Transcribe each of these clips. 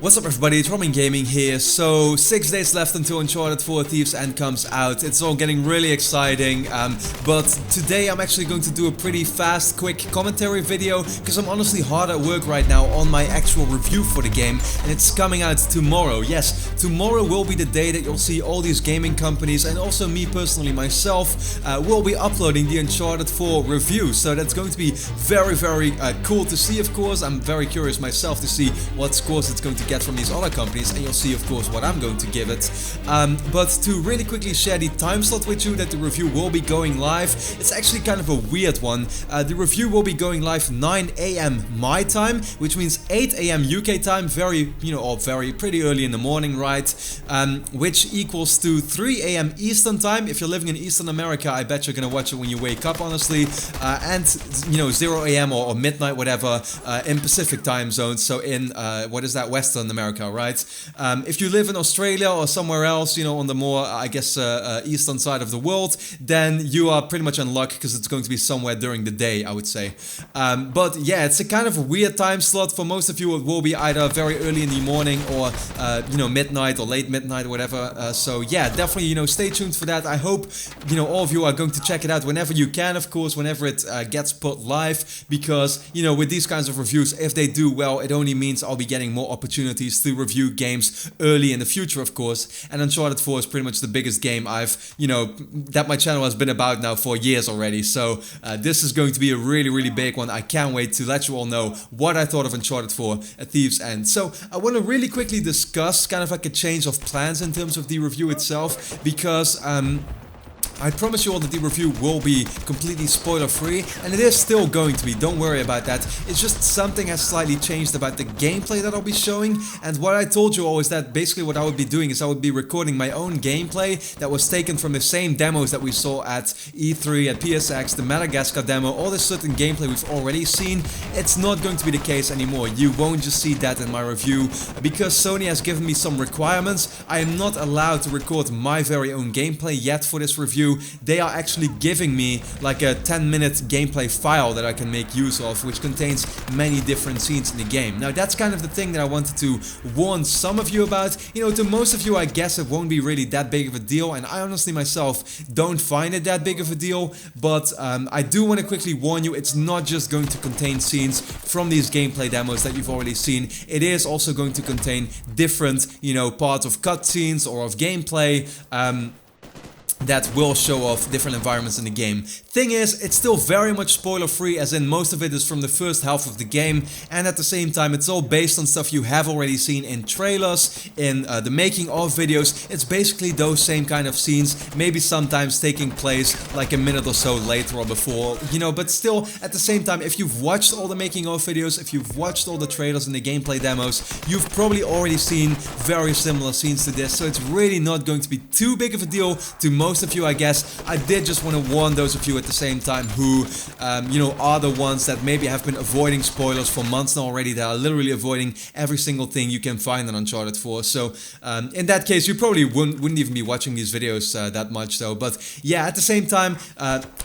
What's up everybody, it's Robin Gaming here. So 6 days left until Uncharted 4 Thieves End comes out. It's all getting really exciting, but today I'm actually going to do a pretty fast, quick commentary video because I'm honestly hard at work right now on my actual review for the game, and it's coming out tomorrow. Yes, tomorrow will be the day that you'll see all these gaming companies and also me personally myself will be uploading the Uncharted 4 review. So that's going to be very cool to see. Of course, I'm very curious myself to see what scores it's going to get from these other companies, and you'll see of course what I'm going to give it. But to really quickly share the time slot with you that the review will be going live, it's actually kind of a weird one. The review will be going live 9 AM my time, which means 8 AM UK time, pretty early in the morning, right? Which equals to 3 AM Eastern time. If you're living in Eastern America, I bet you're gonna watch it when you wake up, honestly. And 0 AM or midnight, whatever, in Pacific time zones. So in what is that, Western America, right? If you live in Australia or somewhere else, on the more, I guess, eastern side of the world, then you are pretty much in luck because it's going to be somewhere during the day, I would say. But yeah, it's a kind of a weird time slot. For most of you, it will be either very early in the morning or, midnight or late midnight or whatever. So yeah, definitely, stay tuned for that. I hope, all of you are going to check it out whenever you can, of course, whenever it gets put live, because, with these kinds of reviews, if they do well, it only means I'll be getting more opportunities to review games early in the future, of course. And Uncharted 4 is pretty much the biggest game that my channel has been about now for years already. So this is going to be a really big one. I can't wait to let you all know what I thought of Uncharted 4 at Thieves End. So I want to really quickly discuss kind of like a change of plans in terms of the review itself, because I promise you all that the review will be completely spoiler free, and it is still going to be, don't worry about that. It's just something has slightly changed about the gameplay that I'll be showing, and what I told you all is that basically what I would be doing is I would be recording my own gameplay that was taken from the same demos that we saw at E3, at PSX, the Madagascar demo, all this certain gameplay we've already seen. It's not going to be the case anymore. You won't just see that in my review, because Sony has given me some requirements. I am not allowed to record my very own gameplay yet for this review. They are actually giving me like a 10-minute gameplay file that I can make use of, which contains many different scenes in the game. Now that's kind of the thing that I wanted to warn some of you about. To most of you I guess it won't be really that big of a deal, and I honestly myself don't find it that big of a deal, but I do want to quickly warn you, it's not just going to contain scenes from these gameplay demos that you've already seen. It is also going to contain different, parts of cutscenes or of gameplay, that will show off different environments in the game. Thing is, it's still very much spoiler free, as in most of it is from the first half of the game, and at the same time it's all based on stuff you have already seen in trailers, in the making of videos. It's basically those same kind of scenes, maybe sometimes taking place like a minute or so later or before, but still at the same time, if you've watched all the making of videos, if you've watched all the trailers and the gameplay demos, you've probably already seen very similar scenes to this, so it's really not going to be too big of a deal to most of you, I guess. I did just want to warn those of you at the same time who, are the ones that maybe have been avoiding spoilers for months now already, that are literally avoiding every single thing you can find on Uncharted 4. So, in that case, you probably wouldn't even be watching these videos that much though. But yeah, at the same time,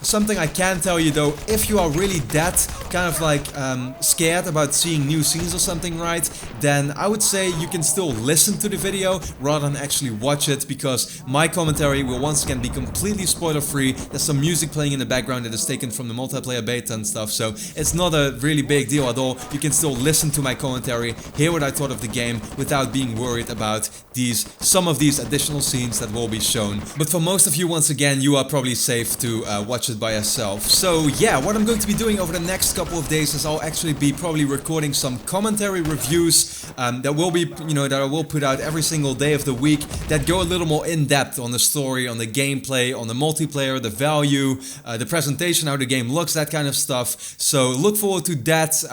something I can tell you though, if you are really that kind of like scared about seeing new scenes or something, right, then I would say you can still listen to the video rather than actually watch it, because my commentary will once again be completely spoiler free. There's some music playing in the background that is taken from the multiplayer beta and stuff, so it's not a really big deal at all. You can still listen to my commentary, hear what I thought of the game without being worried about some of these additional scenes that will be shown. But for most of you, once again, you are probably safe to watch it by yourself. So yeah, what I'm going to be doing over the next couple of days is I'll actually be probably recording some commentary reviews that will be, that I will put out every single day of the week, that go a little more in depth on the story, on the gameplay, on the multiplayer, the value, the presentation, how the game looks, that kind of stuff. So look forward to that.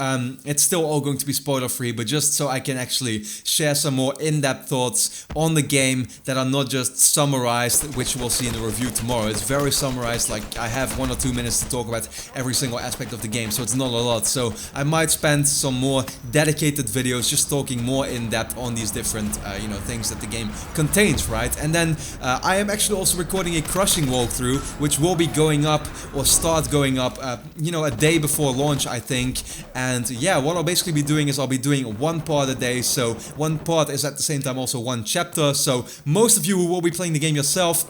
It's still all going to be spoiler free, but just so I can actually share some more in-depth thoughts on the game that are not just summarized, which you will see in the review tomorrow. It's very summarized, like I have 1 or 2 minutes to talk about every single aspect of the game, so it's not a lot. So I might spend some more dedicated videos just talking more in depth on these different things that the game contains, right? And then I am actually also recording a crushing walkthrough, which will be going up or start going up, you know, a day before launch, I think. And yeah, what I'll basically be doing is I'll be doing one part a day. So one part is at the same time also one chapter. So most of you who will be playing the game yourself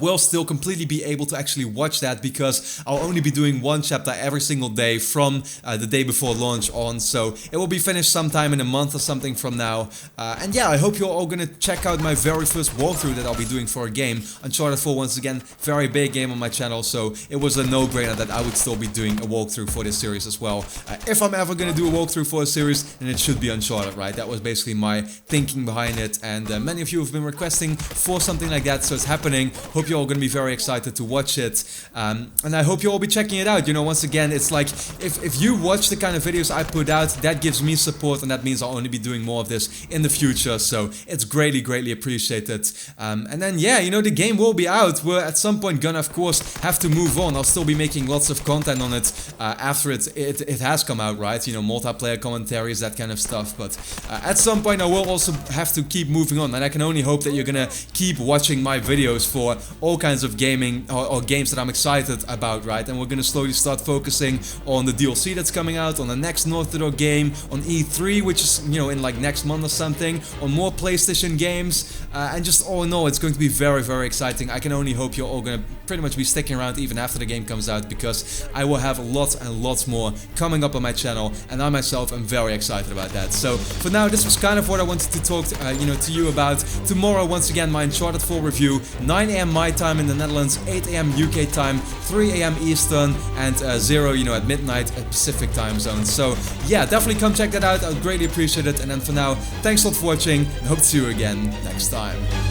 will still completely be able to actually watch that, because I'll only be doing one chapter every single day from the day before launch on. So it will be finished sometime in a month or something from now. And yeah, I hope you're all gonna check out my very first walkthrough that I'll be doing for a game. Uncharted 4, once again, very big game on my channel, so it was a no-brainer that I would still be doing a walkthrough for this series as well. If I'm ever gonna do a walkthrough for a series, then it should be Uncharted, right? That was basically my thinking behind it, and many of you have been requesting for something like that, so it's happening. Hope you're all gonna be very excited to watch it, and I hope you'll all be checking it out. You know, once again, it's like if you watch the kind of videos I put out, that gives me support, and that means I'll only be doing more of this in the future, so it's greatly appreciated. And then yeah, you know, the game will be out. We're at some point gonna, of course, have to move on. I'll still be making lots of content on it after it has come out, right? You know, multiplayer commentaries, that kind of stuff, but at some point I will also have to keep moving on, and I can only hope that you're gonna keep watching my videos for all kinds of gaming or games that I'm excited about, right? And we're gonna slowly start focusing on the DLC that's coming out, on the next Naughty Dog game, on E3, which is, you know, in like next month or something, on more PlayStation games, and just all in all, it's going to be very exciting. I can only hope you're all gonna pretty much be sticking around even after the game comes out, because I will have lots and lots more coming up on my channel, and I myself am very excited about that. So for now, this was kind of what I wanted to talk you know, to you about. Tomorrow, once again, my Uncharted 4 review, 9 AM my time in the Netherlands, 8 AM UK time, 3 AM Eastern, and 0, you know, at midnight at Pacific time zone. So yeah, definitely come check that out. I would greatly appreciate it. And then for now, thanks a lot for watching, and hope to see you again next time.